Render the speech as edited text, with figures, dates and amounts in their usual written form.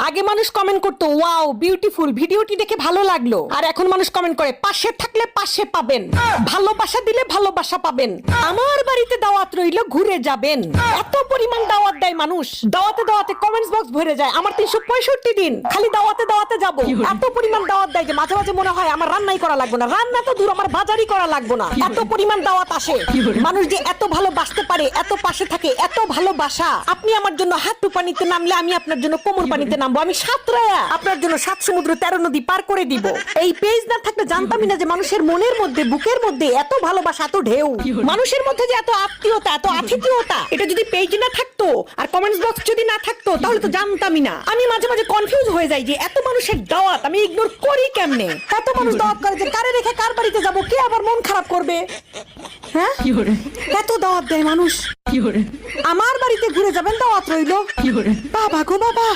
আগে মানুষ কমেন্ট করতো ওয়াও বিউটিফুল, ভিডিওটি দেখে ভালো লাগলো। আর এখন মানুষ কমেন্ট করে পাশে থাকলে পাশে পাবেন, ভালোবাসা দিলে ভালোবাসা পাবেন, আমার বাড়িতে দাওয়াত রইলো ঘুরে যাবেন। এত পরিমাণ দাওয়াত দেয় মানুষ, দাওয়াতে দাওয়াতে কমেন্টস বক্স ভরে যায়। আমার 365 দিন খালি দাওয়াতে দাওয়াতে যাব। এত পরিমাণ দাওয়াত দেয় যে মাঝে মাঝে মনে হয় আমার রান্নাই করা লাগবে না, রান্না তো দূর আমার বাজারই করা লাগবে না। এত পরিমাণ দাওয়াত আসে। মানুষ যে এত ভালোবাসতে পারে, এত পাশে থাকে, এত ভালোবাসা। আপনি আমার জন্য হাঁটু পানিতে নামলে আমি আপনার জন্য কোমর পানিতে নামবো। আমি সাতরায়া আপনার জন্য 7 সমুদ্র 13 নদী পার করে দিব। এই পেজ না থাকলে জানতামই না যে মানুষের মনের মধ্যে, বুকের মধ্যে এত ভালোবাসা, এত ঢেউ। মানুষের মধ্যে যে এত আত্মীয়তা, এত আতিথেয়তা, এটা যদি পেজ না থাকতো আর কমেন্টস বক্স যদি না থাকতো তাহলে তো জানতামই না। আমি মাঝে মাঝে কনফিউজ হয়ে যাই যে এত মানুষের দাওয়াত আমি ইগনোর করি কেমনে। এত মানুষ দাওয়াত করে যে কারে রেখে কার বাড়িতে যাব, কে আবার মন খারাপ করবে। হ্যাঁ, এত দাওয়াত দেয় মানুষ। আমার বাড়িতে ঘুরে যাবেন, দাওয়াত রইলো। বাবা গো বাবা।